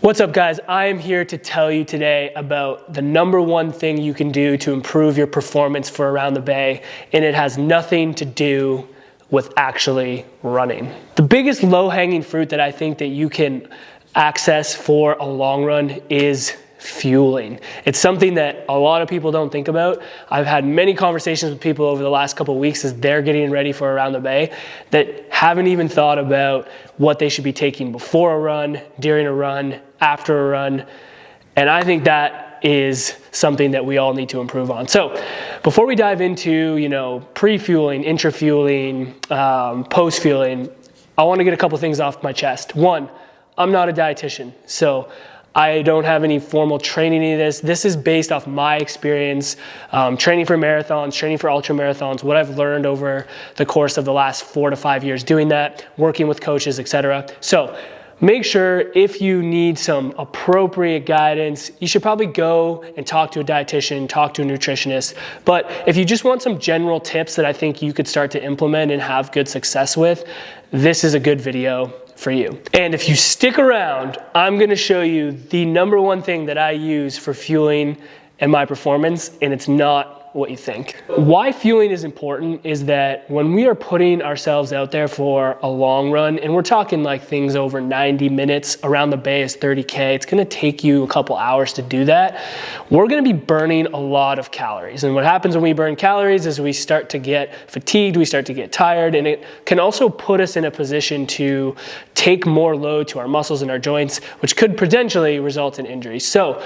What's up, guys? I am here to tell you today about the #1 thing you can do to improve your performance for around the bay, and it has nothing to do with actually running. The biggest low-hanging fruit that I think that you can access for a long run is fueling. It's something that a lot of people don't think about. I've had many conversations with people over the last couple of weeks as they're getting ready for around the bay that haven't even thought about what they should be taking before a run, during a run, after a run. And I think that is something that we all need to improve on. So before we dive into, pre-fueling, intra-fueling, post-fueling, I want to get a couple things off my chest. One, I'm not a dietitian, so I don't have any formal training in this. This is based off my experience, training for marathons, training for ultra marathons, what I've learned over the course of the last 4 to 5 years doing that, working with coaches, etc. So make sure if you need some appropriate guidance, you should probably go and talk to a dietitian, talk to a nutritionist. But if you just want some general tips that I think you could start to implement and have good success with, this is a good video for you. And if you stick around, I'm gonna show you the #1 thing that I use for fueling and my performance, and it's not what you think. Why fueling is important is that when we are putting ourselves out there for a long run, and we're talking like things over 90 minutes, around the bay is 30K, it's gonna take you a couple hours to do that, we're gonna be burning a lot of calories. And what happens when we burn calories is we start to get fatigued, we start to get tired, and it can also put us in a position to take more load to our muscles and our joints, which could potentially result in injuries. So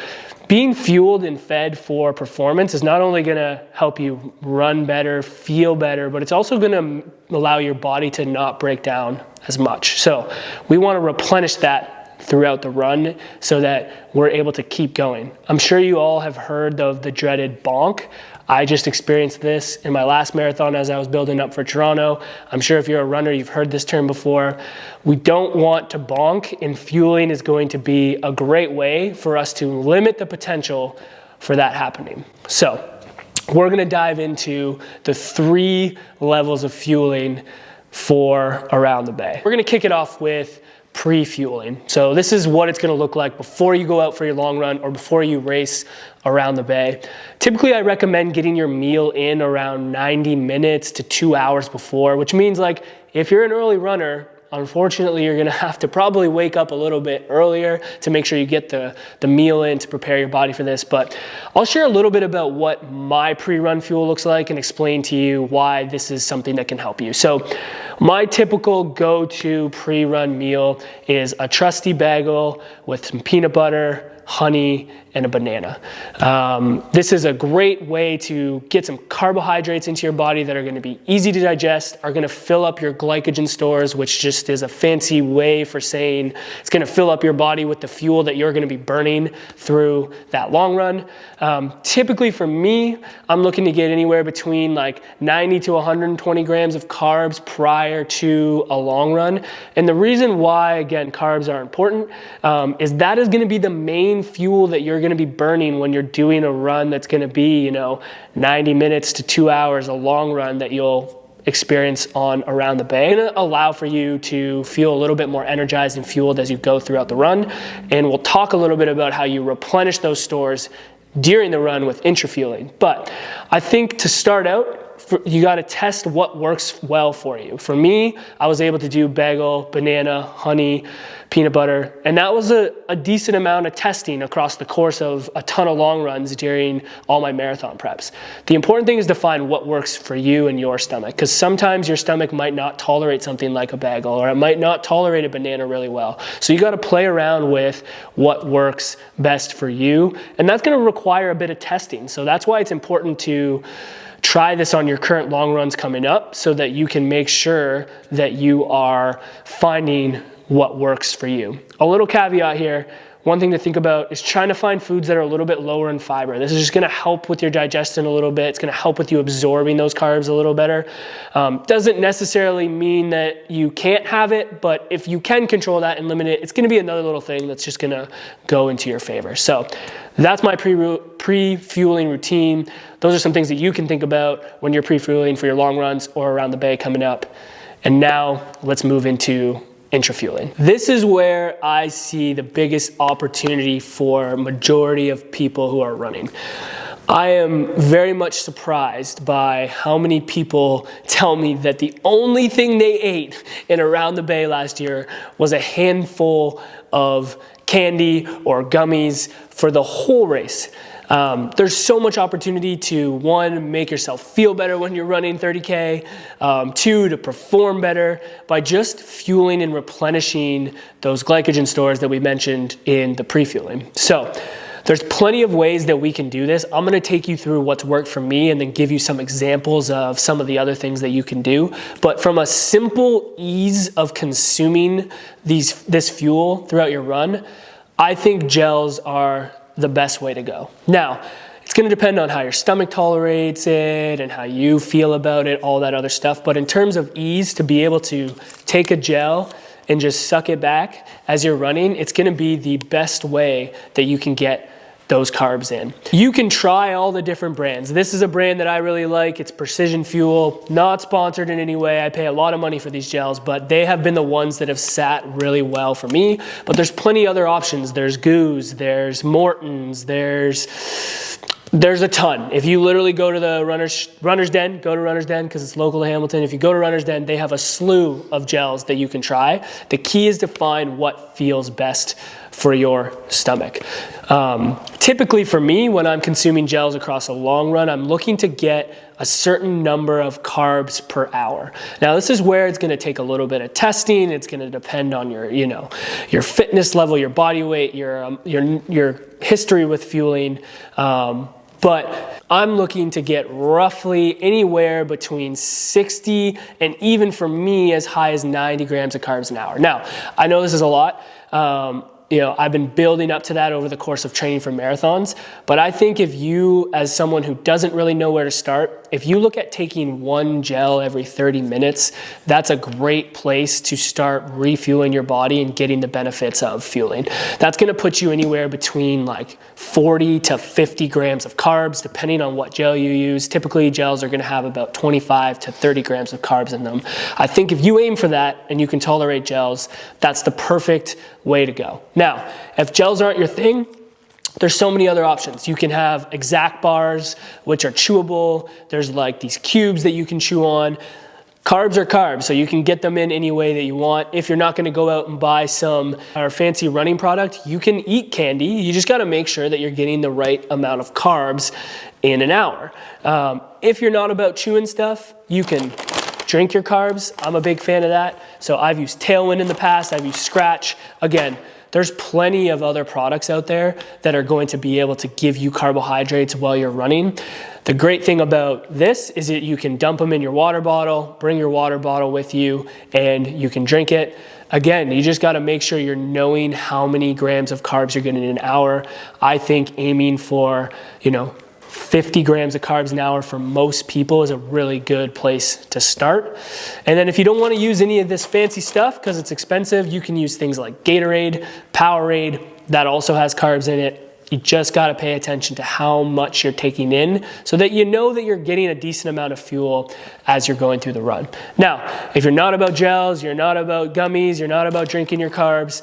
being fueled and fed for performance is not only gonna help you run better, feel better, but it's also gonna allow your body to not break down as much. So we wanna replenish that throughout the run so that we're able to keep going. I'm sure you all have heard of the dreaded bonk. I just experienced this in my last marathon as I was building up for Toronto. I'm sure if you're a runner, you've heard this term before. We don't want to bonk, and fueling is going to be a great way for us to limit the potential for that happening. So we're gonna dive into the 3 levels of fueling for around the bay. We're gonna kick it off with pre-fueling. So this is what it's gonna look like before you go out for your long run or before you race around the bay. Typically, I recommend getting your meal in around 90 minutes to 2 hours before, which means like if you're an early runner, unfortunately, you're gonna have to probably wake up a little bit earlier to make sure you get the meal in to prepare your body for this. But I'll share a little bit about what my pre-run fuel looks like and explain to you why this is something that can help you. So my typical go-to pre-run meal is a trusty bagel with some peanut butter, honey, and a banana. This is a great way to get some carbohydrates into your body that are going to be easy to digest, are going to fill up your glycogen stores, which just is a fancy way for saying it's going to fill up your body with the fuel that you're going to be burning through that long run. Typically for me, I'm looking to get anywhere between like 90 to 120 grams of carbs prior to a long run. And the reason why, again, carbs are important is that is going to be the main fuel that you're going to be burning when you're doing a run that's going to be 90 minutes to 2 hours, a long run that you'll experience on around the bay. It's going to allow for you to feel a little bit more energized and fueled as you go throughout the run, and we'll talk a little bit about how you replenish those stores during the run with intra-fueling. But I think to start out, you got to test what works well for you. For me, I was able to do bagel, banana, honey, peanut butter, and that was a decent amount of testing across the course of a ton of long runs during all my marathon preps. The important thing is to find what works for you and your stomach, because sometimes your stomach might not tolerate something like a bagel, or it might not tolerate a banana really well. So you got to play around with what works best for you, and that's going to require a bit of testing. So that's why it's important to try this on your current long runs coming up so that you can make sure that you are finding what works for you. A little caveat here, one thing to think about is trying to find foods that are a little bit lower in fiber. This is just gonna help with your digestion a little bit. It's gonna help with you absorbing those carbs a little better. Doesn't necessarily mean that you can't have it, but if you can control that and limit it, it's gonna be another little thing that's just gonna go into your favor. So that's my pre-fueling routine. Those are some things that you can think about when you're pre-fueling for your long runs or around the bay coming up. And now let's move into Intra-Fueling. This is where I see the biggest opportunity for majority of people who are running. I am very much surprised by how many people tell me that the only thing they ate in Around the Bay last year was a handful of candy or gummies for the whole race. There's so much opportunity to, one, make yourself feel better when you're running 30K, two, to perform better by just fueling and replenishing those glycogen stores that we mentioned in the pre-fueling. So there's plenty of ways that we can do this. I'm gonna take you through what's worked for me and then give you some examples of some of the other things that you can do. But from a simple ease of consuming this fuel throughout your run, I think gels are the best way to go. Now, it's gonna depend on how your stomach tolerates it and how you feel about it, all that other stuff. But in terms of ease, to be able to take a gel and just suck it back as you're running, it's gonna be the best way that you can get those carbs in. You can try all the different brands. This is a brand that I really like. It's Precision Fuel, not sponsored in any way. I pay a lot of money for these gels, but they have been the ones that have sat really well for me. But there's plenty other options. There's Goose, there's Morton's, there's a ton. If you literally go to the Runner's Den, go to Runner's Den because it's local to Hamilton. If you go to Runner's Den, they have a slew of gels that you can try. The key is to find what feels best for your stomach. Typically for me, when I'm consuming gels across a long run, I'm looking to get a certain number of carbs per hour. Now this is where it's gonna take a little bit of testing. It's gonna depend on your, your fitness level, your body weight, your history with fueling. But I'm looking to get roughly anywhere between 60 and even for me as high as 90 grams of carbs an hour. Now, I know this is a lot. I've been building up to that over the course of training for marathons, but I think if you, as someone who doesn't really know where to start, if you look at taking one gel every 30 minutes, that's a great place to start refueling your body and getting the benefits of fueling. That's gonna put you anywhere between like 40 to 50 grams of carbs, depending on what gel you use. Typically, gels are gonna have about 25 to 30 grams of carbs in them. I think if you aim for that and you can tolerate gels, that's the perfect way to go. Now, if gels aren't your thing, there's so many other options. You can have Exact bars, which are chewable. There's like these cubes that you can chew on. Carbs are carbs, so you can get them in any way that you want. If you're not gonna go out and buy some fancy running product, you can eat candy. You just gotta make sure that you're getting the right amount of carbs in an hour. If you're not about chewing stuff, you can drink your carbs. I'm a big fan of that. So I've used Tailwind in the past, I've used Scratch. Again, there's plenty of other products out there that are going to be able to give you carbohydrates while you're running. The great thing about this is that you can dump them in your water bottle, bring your water bottle with you, and you can drink it. Again, you just gotta make sure you're knowing how many grams of carbs you're getting in an hour. I think aiming for, 50 grams of carbs an hour for most people is a really good place to start. And then if you don't want to use any of this fancy stuff because it's expensive, you can use things like Gatorade, Powerade, that also has carbs in it. You just got to pay attention to how much you're taking in so that you know that you're getting a decent amount of fuel as you're going through the run. Now, if you're not about gels, you're not about gummies, you're not about drinking your carbs,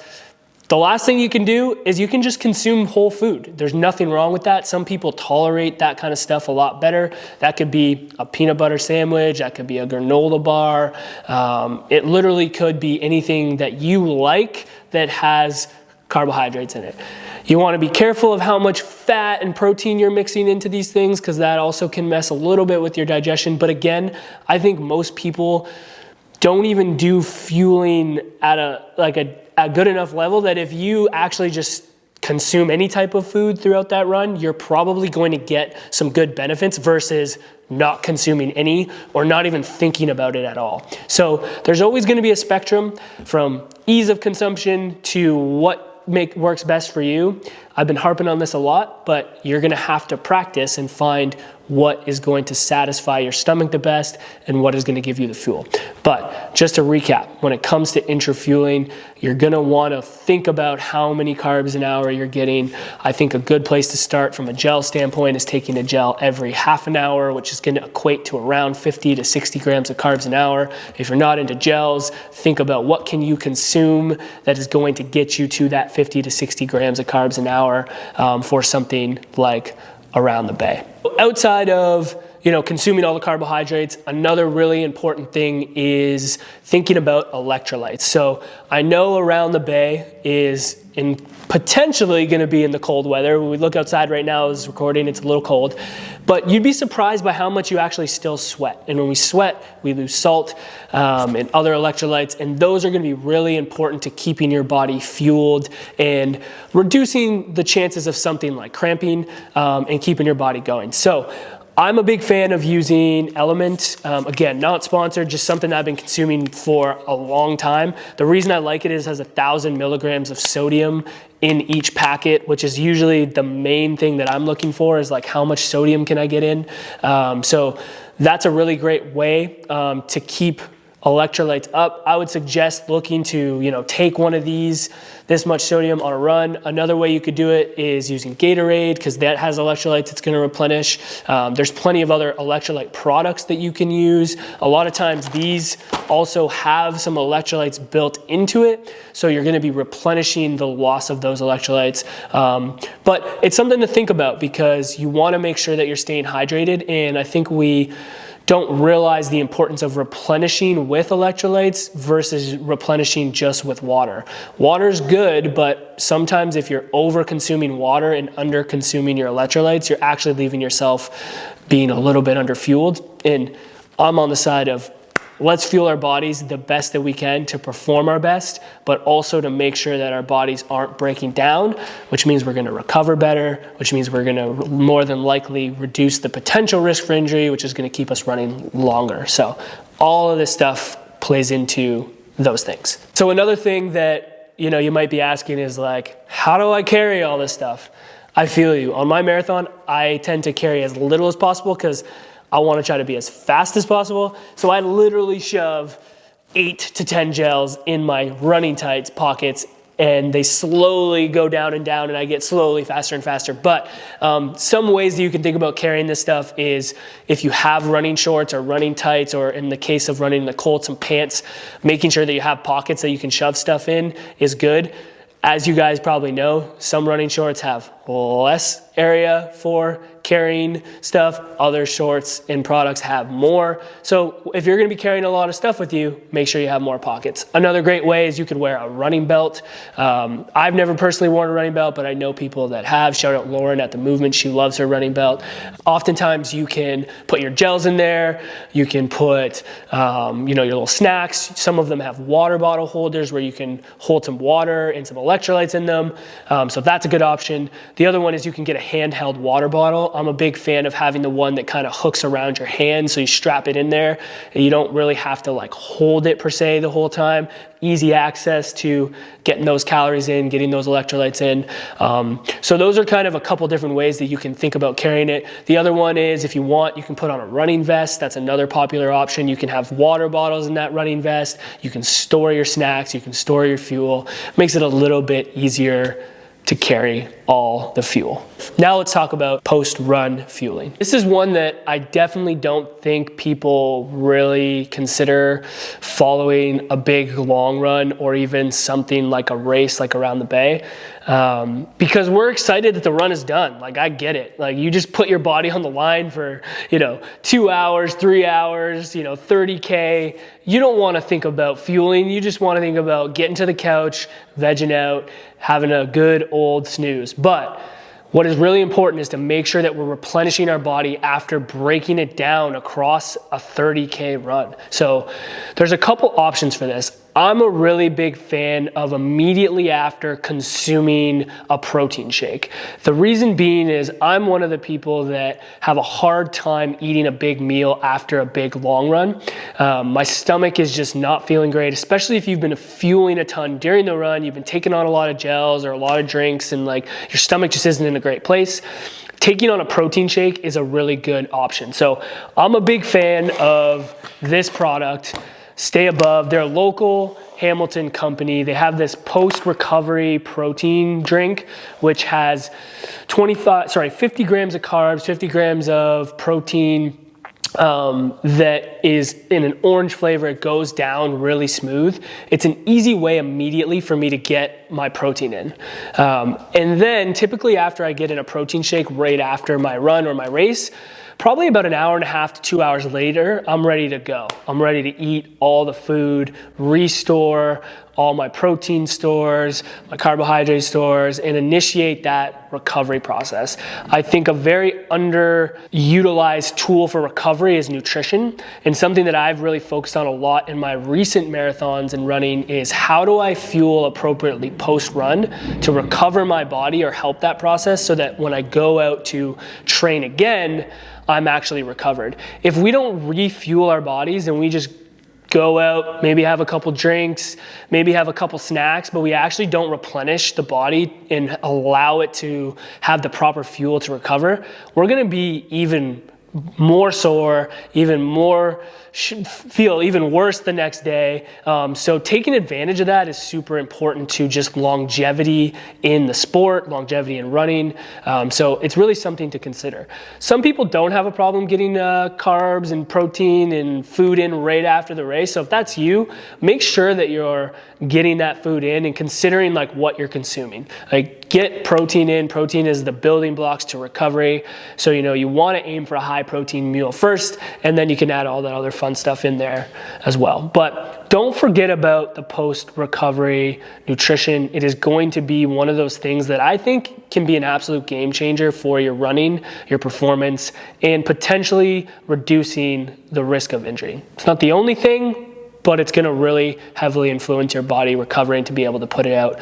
the last thing you can do is you can just consume whole food. There's nothing wrong with that. Some people tolerate that kind of stuff a lot better. That could be a peanut butter sandwich, that could be a granola bar. It literally could be anything that you like that has carbohydrates in it. You want to be careful of how much fat and protein you're mixing into these things because that also can mess a little bit with your digestion. But again, I think most people don't even do fueling at a good enough level that if you actually just consume any type of food throughout that run, you're probably going to get some good benefits versus not consuming any or not even thinking about it at all. So there's always going to be a spectrum from ease of consumption to what works best for you. I've been harping on this a lot, but you're going to have to practice and find what is going to satisfy your stomach the best and what is going to give you the fuel. But just to recap, when it comes to intra-fueling, you're going to want to think about how many carbs an hour you're getting. I think a good place to start from a gel standpoint is taking a gel every half an hour, which is going to equate to around 50 to 60 grams of carbs an hour. If you're not into gels, think about what can you consume that is going to get you to that 50 to 60 grams of carbs an hour for something like Around the Bay. Outside of consuming all the carbohydrates, another really important thing is thinking about electrolytes. So I know Around the Bay is potentially going to be in the cold weather. When we look outside right now, as recording, it's a little cold, but you'd be surprised by how much you actually still sweat. And when we sweat, we lose salt and other electrolytes, and those are going to be really important to keeping your body fueled and reducing the chances of something like cramping and keeping your body going. So I'm a big fan of using Element. Again, not sponsored, just something I've been consuming for a long time. The reason I like it is it has 1,000 milligrams of sodium in each packet, which is usually the main thing that I'm looking for, is like how much sodium can I get in. So that's a really great way to keep electrolytes up. I would suggest looking to take one of these, this much sodium on a run. Another way you could do it is using Gatorade, because that has electrolytes it's going to replenish. There's plenty of other electrolyte products that you can use. A lot of times these also have some electrolytes built into it, so you're going to be replenishing the loss of those electrolytes. But it's something to think about, because you want to make sure that you're staying hydrated, and I think we don't realize the importance of replenishing with electrolytes versus replenishing just with water. Water's good, but sometimes if you're over consuming water and under consuming your electrolytes, you're actually leaving yourself being a little bit under fueled. And I'm on the side of, let's fuel our bodies the best that we can to perform our best, but also to make sure that our bodies aren't breaking down, which means we're going to recover better, which means we're going to more than likely reduce the potential risk for injury, which is going to keep us running longer. So all of this stuff plays into those things. So another thing that you might be asking is like, how do I carry all this stuff? I feel you. On my marathon, I tend to carry as little as possible because I want to try to be as fast as possible. So I literally shove 8 to 10 gels in my running tights pockets, and they slowly go down and down, and I get slowly faster and faster. But some ways that you can think about carrying this stuff is if you have running shorts or running tights, or in the case of running in the cold, some pants, making sure that you have pockets that you can shove stuff in is good. As you guys probably know, some running shorts have less area for carrying stuff. Other shorts and products have more. So if you're going to be carrying a lot of stuff with you, make sure you have more pockets. Another great way is you could wear a running belt. I've never personally worn a running belt, but I know people that have. Shout out Lauren at The Movement. She loves her running belt. Oftentimes you can put your gels in there. You can put your little snacks. Some of them have water bottle holders where you can hold some water and some electrolytes in them. So that's a good option. The other one is you can get a handheld water bottle. I'm a big fan of having the one that kind of hooks around your hand, so you strap it in there and you don't really have to like hold it per se the whole time. Easy access to getting those calories in, getting those electrolytes in. So those are kind of a couple different ways that you can think about carrying it. The other one is, if you want, you can put on a running vest. That's another popular option. You can have water bottles in that running vest. You can store your snacks. You can store your fuel. Makes it a little bit easier to carry all the fuel. Now let's talk about post-run fueling. This is one that I definitely don't think people really consider following a big long run or even something like a race like Around the Bay, because we're excited that the run is done. Like, I get it. Like, you just put your body on the line for 2 hours, 3 hours, 30K. You don't want to think about fueling. You just want to think about getting to the couch, vegging out, having a good old snooze. But what is really important is to make sure that we're replenishing our body after breaking it down across a 30K run. So there's a couple options for this. I'm a really big fan of immediately after consuming a protein shake. The reason being is I'm one of the people that have a hard time eating a big meal after a big long run. My stomach is just not feeling great, especially if you've been fueling a ton during the run, you've been taking on a lot of gels or a lot of drinks, and like your stomach just isn't in a great place. Taking on a protein shake is a really good option. So I'm a big fan of this product, Stay Above. They're a local Hamilton company. They have this post-recovery protein drink, which has 50 grams of carbs, 50 grams of protein, that is in an orange flavor. It goes down really smooth. It's an easy way immediately for me to get my protein in. And then typically after I get in a protein shake right after my run or my race, probably about an hour and a half to 2 hours later, I'm ready to go. I'm ready to eat all the food, restore all my protein stores, my carbohydrate stores, and initiate that recovery process. I think a very underutilized tool for recovery is nutrition. And something that I've really focused on a lot in my recent marathons and running is how do I fuel appropriately post-run to recover my body or help that process so that when I go out to train again, I'm actually recovered. If we don't refuel our bodies and we just go out, maybe have a couple drinks, maybe have a couple snacks, but we actually don't replenish the body and allow it to have the proper fuel to recover, we're gonna be even more sore, feel even worse the next day. So taking advantage of that is super important to just longevity in the sport, longevity in running. So it's really something to consider. Some people don't have a problem getting carbs and protein and food in right after the race. So if that's you, make sure that you're getting that food in and considering like what you're consuming. Like get protein in. Protein is the building blocks to recovery. So you want to aim for a high protein meal first, and then you can add all that other fun stuff in there as well. But don't forget about the post-recovery nutrition. It is going to be one of those things that I think can be an absolute game changer for your running, your performance, and potentially reducing the risk of injury. It's not the only thing, but it's going to really heavily influence your body recovering to be able to put it out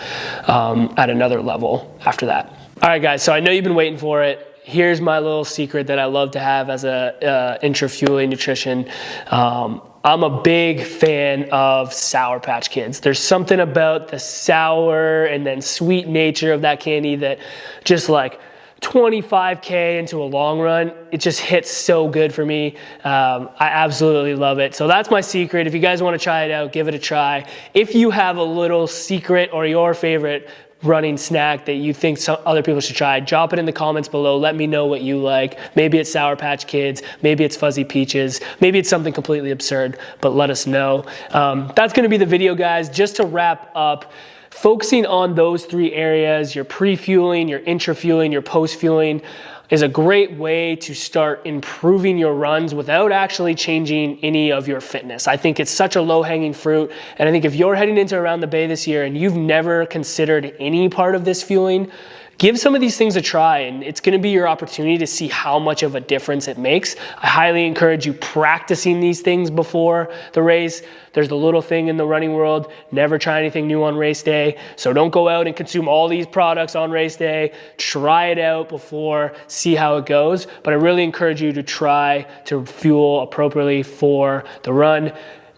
at another level after that. All right, guys, so I know you've been waiting for it. Here's my little secret that I love to have as a Intra-Fueling nutrition. I'm a big fan of Sour Patch Kids. There's something about the sour and then sweet nature of that candy that just like 25K into a long run, it just hits so good for me. I absolutely love it. So that's my secret. If you guys want to try it out, give it a try. If you have a little secret or your favorite running snack that you think some other people should try, drop it in the comments below. Let me know what you like. Maybe it's Sour Patch Kids, maybe it's Fuzzy Peaches, maybe it's something completely absurd, but let us know. That's going to be the video, guys. Just to wrap up, focusing on those three areas, your pre-fueling, your intra-fueling, your post-fueling, is a great way to start improving your runs without actually changing any of your fitness. I think it's such a low-hanging fruit, and I think if you're heading into Around the Bay this year and you've never considered any part of this fueling, give some of these things a try, and it's going to be your opportunity to see how much of a difference it makes. I highly encourage you practicing these things before the race. There's the little thing in the running world, never try anything new on race day. So don't go out and consume all these products on race day. Try it out before, see how it goes. But I really encourage you to try to fuel appropriately for the run.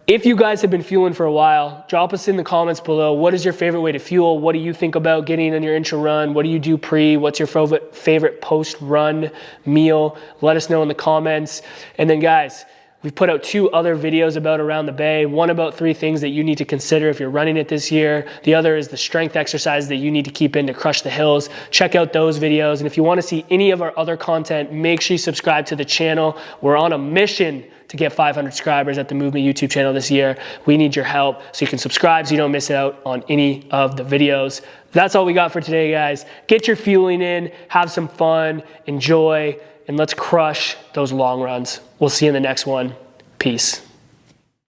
If you guys have been fueling for a while, drop us in the comments below. What is your favorite way to fuel? What do you think about getting on your Intra-Run? What do you do pre? What's your favorite post-run meal? Let us know in the comments. And then guys, we've put out 2 other videos about Around the Bay. One about 3 things that you need to consider if you're running it this year. The other is the strength exercise that you need to keep in to crush the hills. Check out those videos. And if you want to see any of our other content, make sure you subscribe to the channel. We're on a mission to get 500 subscribers at the Movement YouTube channel this year. We need your help, so you can subscribe so you don't miss out on any of the videos. That's all we got for today, guys. Get your fueling in, have some fun, enjoy, and let's crush those long runs. We'll see you in the next one. Peace.